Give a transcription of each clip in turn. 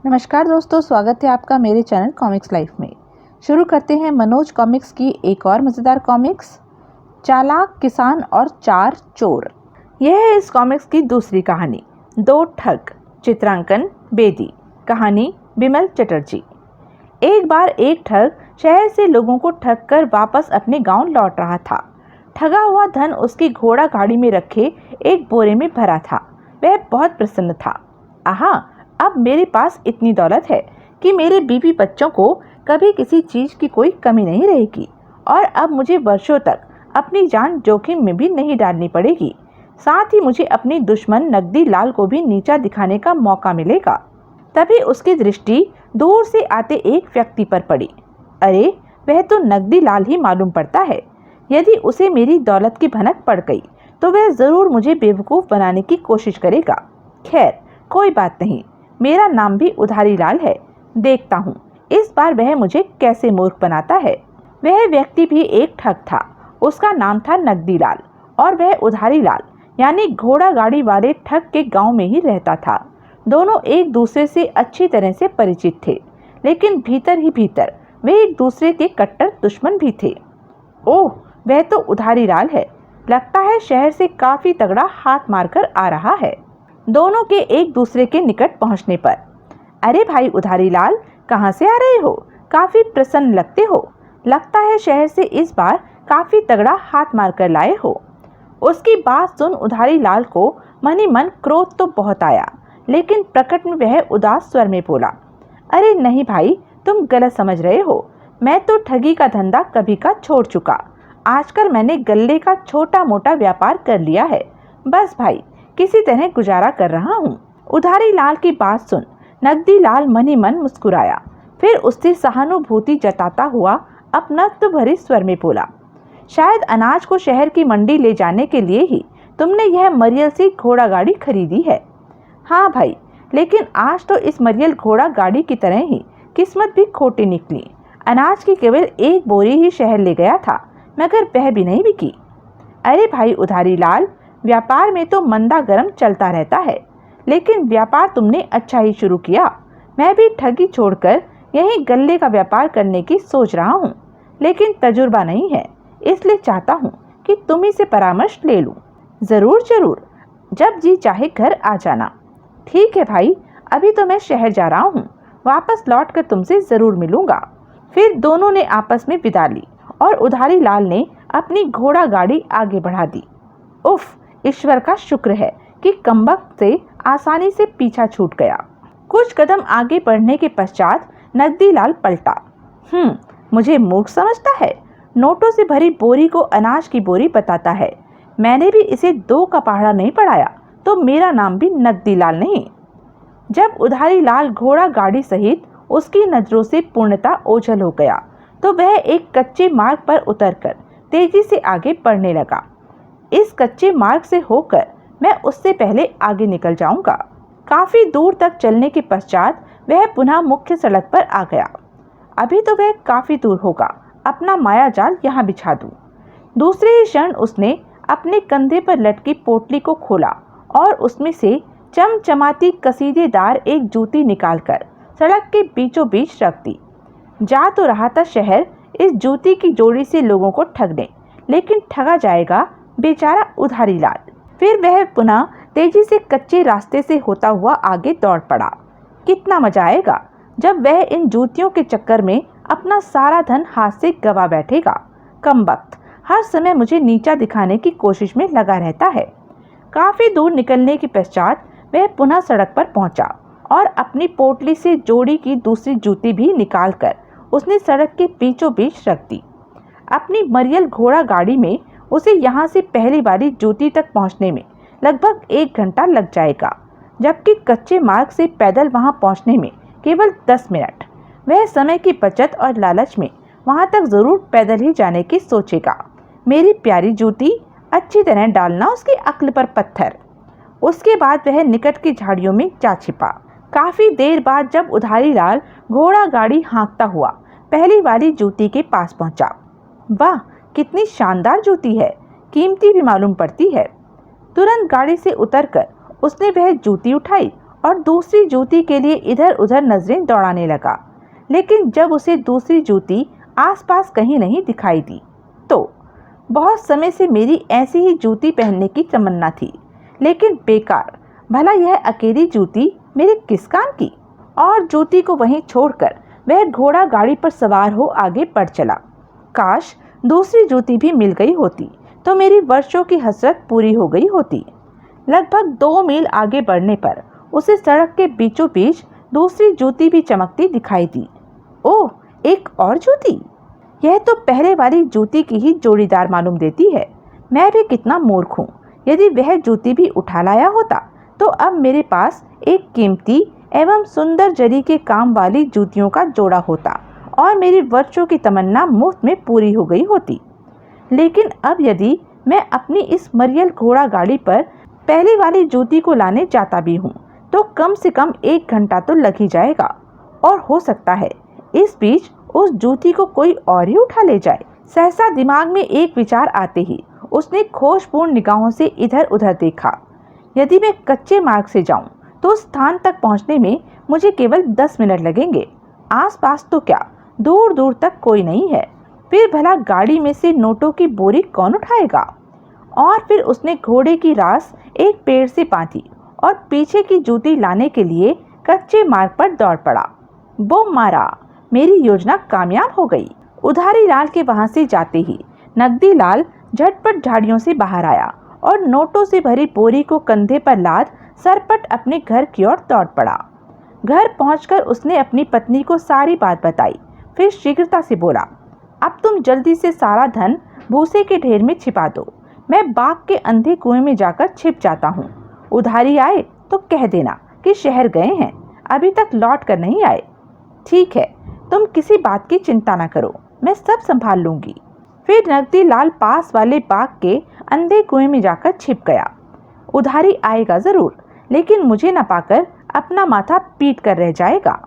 नमस्कार दोस्तों, स्वागत है आपका मेरे चैनल कॉमिक्स लाइफ में। शुरू करते हैं मनोज कॉमिक्स की एक और मज़ेदार कॉमिक्स, चालाक किसान और चार चोर। यह है इस कॉमिक्स की दूसरी कहानी, दो ठग। चित्रांकन बेदी, कहानी बिमल चटर्जी। एक बार एक ठग शहर से लोगों को ठग कर वापस अपने गांव लौट रहा था। ठगा हुआ धन उसकी घोड़ा गाड़ी में रखे एक बोरे में भरा था। वह बहुत प्रसन्न था। आहा, अब मेरे पास इतनी दौलत है कि मेरे बीवी बच्चों को कभी किसी चीज की कोई कमी नहीं रहेगी और अब मुझे वर्षों तक अपनी जान जोखिम में भी नहीं डालनी पड़ेगी। साथ ही मुझे अपनी दुश्मन नगदी लाल को भी नीचा दिखाने का मौका मिलेगा। तभी उसकी दृष्टि दूर से आते एक व्यक्ति पर पड़ी। अरे, वह तो नगदी लाल ही मालूम पड़ता है। यदि उसे मेरी दौलत की भनक पड़ गई तो वह जरूर मुझे बेवकूफ बनाने की कोशिश करेगा। खैर, कोई बात नहीं, मेरा नाम भी उधारी लाल है। देखता हूँ इस बार वह मुझे कैसे मूर्ख बनाता है। वह व्यक्ति भी एक ठग था। उसका नाम था नगदी लाल और वह उधारी लाल यानी घोड़ा गाड़ी वाले ठग के गांव में ही रहता था। दोनों एक दूसरे से अच्छी तरह से परिचित थे, लेकिन भीतर ही भीतर वे एक दूसरे के कट्टर दुश्मन भी थे। ओह, वह तो उधारी लाल है। लगता है शहर से काफी तगड़ा हाथ मारकर आ रहा है। दोनों के एक दूसरे के निकट पहुंचने पर, अरे भाई उधारी लाल, कहां से आ रहे हो? काफी प्रसन्न लगते हो। लगता है शहर से इस बार काफी तगड़ा हाथ मारकर लाए हो। उसकी बात सुन उधारी लाल को मन ही मन क्रोध तो बहुत आया, लेकिन प्रकट में वह उदास स्वर में बोला, अरे नहीं भाई, तुम गलत समझ रहे हो। मैं तो ठगी का धंधा कभी का छोड़ चुका। आजकल मैंने गल्ले का छोटा मोटा व्यापार कर लिया है। बस भाई, किसी तरह गुजारा कर रहा हूँ। उधारी लाल की बात सुन नगदी लाल मन ही मन मुस्कुराया। फिर उससे सहानुभूति जताता हुआ अपनत्व भरे स्वर में बोला, शायद अनाज को शहर की मंडी ले जाने के लिए ही तुमने यह मरियल सी घोड़ा गाड़ी खरीदी है। हाँ भाई, लेकिन आज तो इस मरियल घोड़ा गाड़ी की तरह ही किस्मत भी खोटी निकली। अनाज की केवल एक बोरी ही शहर ले गया था, मगर वह भी नहीं बिकी। अरे भाई उधारी लाल, व्यापार में तो मंदा गर्म चलता रहता है, लेकिन व्यापार तुमने अच्छा ही शुरू किया। मैं भी ठगी छोड़कर यही गल्ले का व्यापार करने की सोच रहा हूँ, लेकिन तजुर्बा नहीं है, इसलिए चाहता हूँ कि तुम ही से परामर्श ले लूँ। जरूर जरूर, जब जी चाहे घर आ जाना। ठीक है भाई, अभी तो मैं शहर जा रहा हूँ, वापस लौट कर तुमसे जरूर मिलूंगा। फिर दोनों ने आपस में विदा ली और उधारी लाल ने अपनी घोड़ा गाड़ी आगे बढ़ा दी। उफ, ईश्वर का शुक्र है कि कमबख्त से आसानी से पीछा छूट गया। कुछ कदम आगे बढ़ने के पश्चात नगदी लाल पलटा। मुझे मूर्ख समझता है? नोटों से भरी बोरी को अनाज की बोरी बताता है। मैंने भी इसे दो का पहाड़ा नहीं पढ़ाया तो मेरा नाम भी नगदी लाल नहीं। जब उधारी लाल घोड़ा गाड़ी सहित उसकी नजरों से पूर्णतः ओझल हो गया तो वह एक कच्चे मार्ग पर उतरकर तेजी से आगे बढ़ने लगा। इस कच्चे मार्ग से होकर मैं उससे पहले आगे निकल जाऊंगा। काफी दूर तक चलने के पश्चात वह पुनः मुख्य सड़क पर आ गया। अभी तो वह काफी दूर होगा, अपना माया जाल यहाँ बिछा दूं। दूसरे ही क्षण उसने अपने कंधे पर लटकी पोटली को खोला और उसमें से चमचमाती कसीदेदार एक जूती निकालकर सड़क के बीचों बीच रख दी। जा तो रहा था शहर इस जूती की जोड़ी से लोगों को ठगने, लेकिन ठगा जाएगा बेचारा उधारी लाल। फिर वह पुनः तेजी से कच्चे रास्ते से होता हुआ आगे दौड़ पड़ा। कितना मजा आएगा जब वह इन जूतियों के चक्कर में अपना सारा धन हाथ से गवा बैठेगा। कमबख्त हर समय मुझे नीचा दिखाने की कोशिश में लगा रहता है। काफी दूर निकलने के पश्चात वह पुनः सड़क पर पहुंचा और अपनी पोटली से जोड़ी की दूसरी जूती भी निकालकर उसने सड़क के बीचों बीच रख दी। अपनी मरियल घोड़ा गाड़ी में उसे यहाँ से पहली वाली जूती तक पहुँचने में लगभग 1 घंटा लग जाएगा, जबकि कच्चे मार्ग से पैदल वहाँ पहुँचने में केवल 10 मिनट। वह समय की बचत और लालच में वहाँ तक जरूर पैदल ही जाने की सोचेगा। मेरी प्यारी जूती, अच्छी तरह डालना उसकी अक्ल पर पत्थर। उसके बाद वह निकट की झाड़ियों में जा छिपा। काफी देर बाद जब उधारी लाल घोड़ा गाड़ी हाँकता हुआ पहली वाली जूती के पास पहुंचा। वाह, कितनी शानदार जूती है, कीमती भी मालूम पड़ती है। तुरंत गाड़ी से उतरकर उसने वह जूती उठाई और दूसरी जूती के लिए इधर उधर नजरें दौड़ाने लगा। लेकिन जब उसे दूसरी जूती आसपास कहीं नहीं दिखाई दी तो बहुत समय से मेरी ऐसी ही जूती पहनने की तमन्ना थी, लेकिन बेकार। भला यह अकेली जूती मेरे किस काम की। और जूती को वहीं छोड़कर वह घोड़ा गाड़ी पर सवार हो आगे बढ़ चला। काश दूसरी जूती भी मिल गई होती तो मेरी वर्षों की हसरत पूरी हो गई होती। लगभग 2 मील आगे बढ़ने पर उसे सड़क के बीचों बीच दूसरी जूती भी चमकती दिखाई दी। ओह, एक और जूती! यह तो पहले वाली जूती की ही जोड़ीदार मालूम देती है। मैं भी कितना मूर्ख हूँ। यदि वह जूती भी उठा लाया होता तो अब मेरे पास एक कीमती एवं सुंदर जरी के काम वाली जूतियों का जोड़ा होता और मेरी वर्षों की तमन्ना मुफ्त में पूरी हो गई होती। लेकिन अब यदि मैं अपनी इस मरियल घोड़ा गाड़ी पर पहली वाली जूती को लाने जाता भी हूँ तो कम से कम 1 घंटा तो लग ही जाएगा, और हो सकता है इस बीच उस जूती को कोई और ही उठा ले जाए। सहसा दिमाग में एक विचार आते ही उसने खोजपूर्ण निगाहों से इधर उधर देखा। यदि मैं कच्चे मार्ग से जाऊं तो उस स्थान तक पहुंचने में मुझे केवल 10 मिनट लगेंगे। आसपास तो क्या, दूर दूर तक कोई नहीं है। फिर भला गाड़ी में से नोटों की बोरी कौन उठाएगा। और फिर उसने घोड़े की रास एक पेड़ से बांधी और पीछे की जूती लाने के लिए कच्चे मार्ग पर दौड़ पड़ा। बम मारा, मेरी योजना कामयाब हो गई। उधारी लाल के वहां से जाते ही नकदी लाल झटपट झाड़ियों से बाहर आया और नोटों से भरी बोरी को कंधे पर लाद सरपट अपने घर की ओर दौड़ पड़ा। घर पहुंचकर उसने अपनी पत्नी को सारी बात बताई। फिर शीघ्रता से बोला, अब तुम जल्दी से सारा धन भूसे के ढेर में छिपा दो। मैं बाग के अंधे कुएं में जाकर छिप जाता हूँ। उधारी आए तो कह देना कि शहर गए हैं, अभी तक लौट कर नहीं आए। ठीक है, तुम किसी बात की चिंता न करो, मैं सब संभाल लूंगी। फिर नकदी लाल पास वाले बाग के अंधे कुएं में जाकर छिप गया। उधारी आएगा जरूर, लेकिन मुझे न पाकर अपना माथा पीट कर रह जाएगा।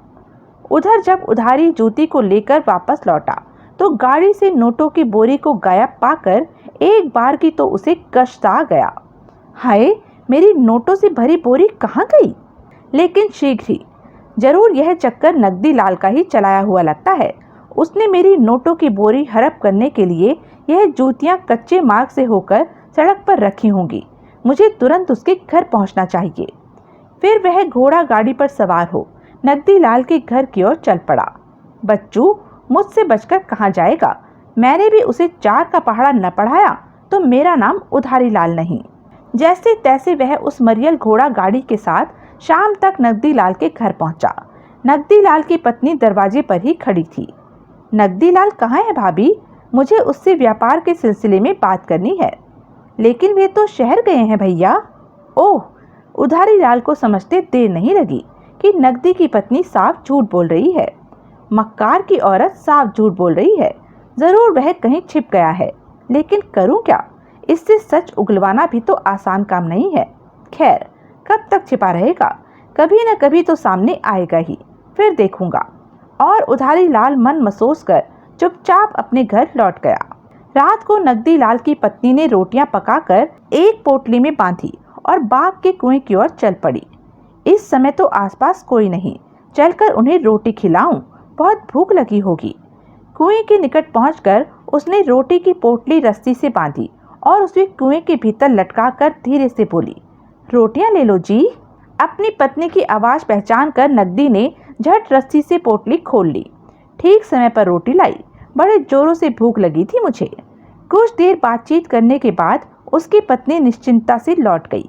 उधर जब उधारी जूती को लेकर वापस लौटा तो गाड़ी से नोटों की बोरी को गायब पाकर एक बार की तो उसे कष्ट आ गया। हाय, मेरी नोटों से भरी बोरी कहाँ गई। लेकिन शीघ्र ही, जरूर यह चक्कर नकदी लाल का ही चलाया हुआ लगता है। उसने मेरी नोटों की बोरी हड़प करने के लिए यह जूतियां कच्चे मार्ग से होकर सड़क पर रखी होंगी। मुझे तुरंत उसके घर पहुंचना चाहिए। फिर वह घोड़ा गाड़ी पर सवार हो नकदी लाल के घर की ओर चल पड़ा। बच्चू मुझसे बचकर कहाँ जाएगा। मैंने भी उसे 4 का पहाड़ा न पढ़ाया तो मेरा नाम उधारी लाल नहीं। जैसे तैसे वह उस मरियल घोड़ा गाड़ी के साथ शाम तक नकदी लाल के घर पहुंचा। नकदी लाल की पत्नी दरवाजे पर ही खड़ी थी। नकदी लाल कहाँ है भाभी? मुझे उससे व्यापार के सिलसिले में बात करनी है। लेकिन वे तो शहर गए हैं भैया। ओह, उधारी लाल को समझते देर नहीं लगी कि नकदी की पत्नी साफ झूठ बोल रही है। मक्कार की औरत साफ झूठ बोल रही है। जरूर वह कहीं छिप गया है, लेकिन करूं क्या? इससे सच उगलवाना भी तो आसान काम नहीं है। खैर, कब तक छिपा रहेगा? कभी न कभी तो सामने आएगा ही, फिर देखूंगा। और उधारी लाल मन मसोस कर चुपचाप अपने घर लौट गया। रात को नकदी लाल की पत्नी ने रोटियां पकाकर एक पोटली में बांधी और बाग के कुएं की ओर चल पड़ी। इस समय तो आसपास कोई नहीं, चलकर उन्हें रोटी खिलाऊं, बहुत भूख लगी होगी। कुएं के निकट पहुंचकर उसने रोटी की पोटली रस्सी से बांधी और उसे कुएं के भीतर लटकाकर धीरे से बोली, रोटियां ले लो जी। अपनी पत्नी की आवाज पहचान कर नकदी ने झट रस्सी से पोटली खोल ली। ठीक समय पर रोटी लाई। बड़े जोरों से भूख लगी थी मुझे। कुछ देर बातचीत करने के बाद उसकी पत्नी निश्चिंतता से लौट गई।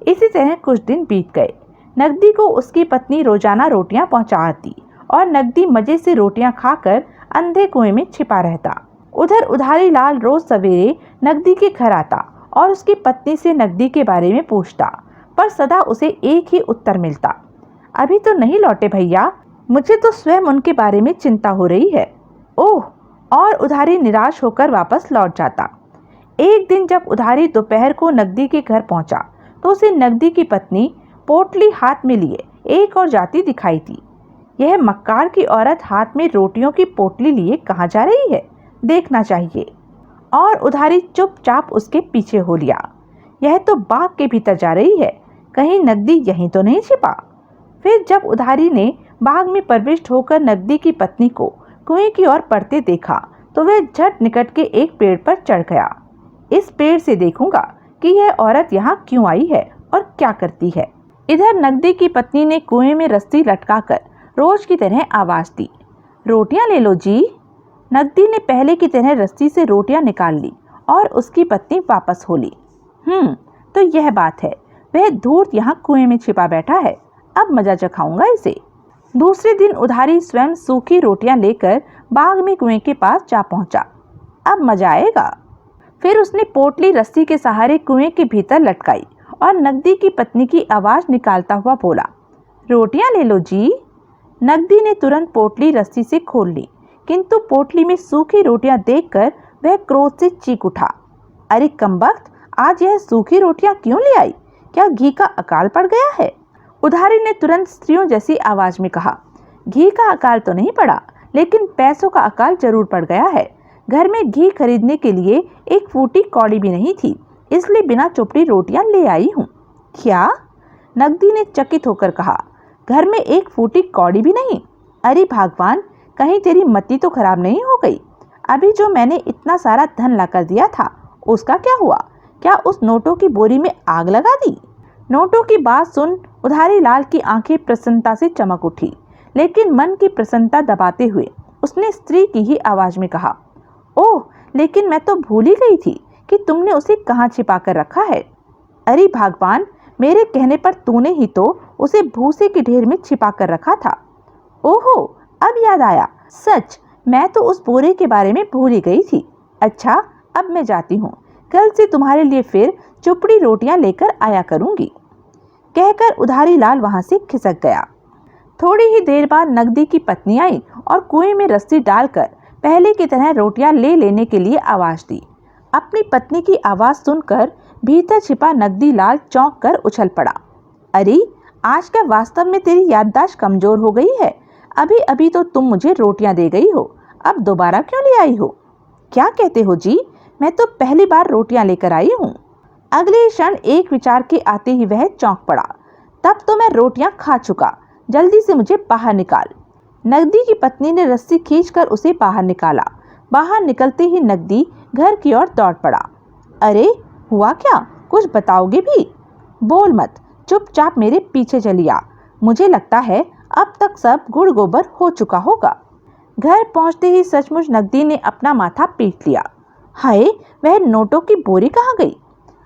इसी तरह कुछ दिन बीत गए। नकदी को उसकी पत्नी रोजाना रोटियां पहुंचाती और नकदी मजे से रोटियां खाकर अंधे कुएं में छिपा रहता। उधर उधारी लाल रोज सवेरे नकदी के घर आता और उसकी पत्नी से नकदी के बारे में पूछता, पर सदा उसे एक ही उत्तर मिलता, अभी तो नहीं लौटे भैया, मुझे तो स्वयं उनके बारे में चिंता हो रही है। ओह, और उधारी निराश होकर वापस लौट जाता। एक दिन जब उधारी दोपहर को नकदी के घर पहुंचा तो उसे नकदी की पत्नी पोटली हाथ में लिए एक और जाती दिखाई दी। यह मक्कार की औरत हाथ में रोटियों की पोटली लिए कहाँ जा रही है, देखना चाहिए। और उधारी चुपचाप उसके पीछे हो लिया। यह तो बाग के भीतर जा रही है, कहीं नकदी यहीं तो नहीं छिपा। फिर जब उधारी ने बाग में प्रविष्ट होकर नकदी की पत्नी को कुएं की ओर पड़ते देखा तो वह झट निकट के एक पेड़ पर चढ़ गया। इस पेड़ से देखूंगा कि यह औरत यहाँ क्यों आई है और क्या करती है। इधर नकदी की पत्नी ने कुएं में रस्सी लटकाकर रोज की तरह आवाज दी, रोटियां ले लो जी। नकदी ने पहले की तरह रस्सी से रोटियां निकाल ली और उसकी पत्नी वापस हो ली। तो यह बात है, वह धूर्त यहाँ कुएं में छिपा बैठा है, अब मजा चखाऊंगा इसे। दूसरे दिन उधारी स्वयं सूखी रोटियां लेकर बाग में कुएं के पास जा पहुंचा। अब मजा आएगा। फिर उसने पोटली रस्सी के सहारे कुएं के भीतर लटकाई और नकदी की पत्नी की आवाज निकालता हुआ बोला, रोटियां ले लो जी। नकदी ने तुरंत पोटली रस्सी से खोल ली, किंतु पोटली में सूखी रोटियां देखकर वह क्रोध से चीख उठा, अरे कमबख्त, आज यह सूखी रोटियां क्यों ले आई? क्या घी का अकाल पड़ गया है? उधारी ने तुरंत स्त्रियों जैसी आवाज में कहा, घी का अकाल तो नहीं पड़ा, लेकिन पैसों का अकाल जरूर पड़ गया है। घर में घी खरीदने के लिए एक फूटी कौड़ी भी नहीं थी, इसलिए बिना चुपड़ी रोटियां ले आई हूँ। क्या? नकदी ने चकित होकर कहा, घर में एक फूटी कौड़ी भी नहीं? अरे भगवान, कहीं तेरी मति तो खराब नहीं हो गई? अभी जो मैंने इतना सारा धन लाकर दिया था उसका क्या हुआ? क्या उस नोटों की बोरी में आग लगा दी? नोटों की बात सुन उधारी लाल की आंखें प्रसन्नता से चमक उठी, लेकिन मन की प्रसन्नता दबाते हुए उसने स्त्री की ही आवाज में कहा, ओह, लेकिन मैं तो भूल ही गई थी कि तुमने उसे कहाँ छिपा कर रखा है। अरे भगवान, मेरे कहने पर तूने ही तो उसे भूसे के ढेर में छिपा कर रखा था। ओहो, अब याद आया, सच, मैं तो उस बोरे के बारे में भूल ही गई थी। अच्छा, अब मैं जाती हूँ, कल से तुम्हारे लिए फिर चुपड़ी रोटियां लेकर आया करूंगी। कहकर उधारी लाल वहां से खिसक गया। थोड़ी ही देर बाद नकदी की पत्नी आई और कुएं में रस्सी डालकर पहले की तरह रोटियां ले लेने के लिए आवाज दी। अपनी पत्नी की आवाज सुनकर भीतर छिपा नकदी लाल चौंक कर उछल पड़ा। अरे, आज क्या वास्तव में तेरी याददाश्त कमजोर हो गई है? अभी अभी तो तुम मुझे रोटियां दे गई हो, अब दोबारा क्यों ले आई हो? क्या कहते हो जी? मैं तो पहली बार रोटियां लेकर आई हूँ। अगले क्षण एक विचार के आते ही वह चौंक पड़ा, तब तो मैं रोटियां खा चुका, जल्दी से मुझे बाहर निकाल। नकदी की पत्नी ने रस्सी खींचकर उसे बाहर निकाला। बाहर निकलते ही नकदी घर की ओर दौड़ पड़ा। अरे, हुआ क्या? कुछ बताओगे भी? बोल मत, चुपचाप मेरे पीछे चली आ। मुझे लगता है अब तक सब गुड़ गोबर हो चुका होगा। घर पहुंचते ही सचमुच नकदी ने अपना माथा पीट लिया। हाय, वह नोटों की बोरी कहाँ गई?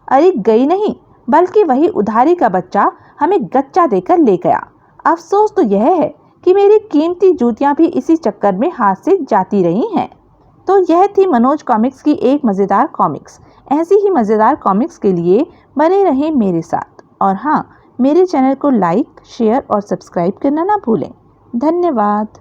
अरे गई नहीं, बल्कि वही उधारी का बच्चा हमें गच्चा देकर ले गया। अफसोस तो यह है कि मेरी कीमती जूतियां भी इसी चक्कर में हाथ से जाती रही हैं। तो यह थी मनोज कॉमिक्स की एक मज़ेदार कॉमिक्स। ऐसी ही मज़ेदार कॉमिक्स के लिए बने रहें मेरे साथ, और हाँ, मेरे चैनल को लाइक, शेयर और सब्सक्राइब करना ना भूलें। धन्यवाद।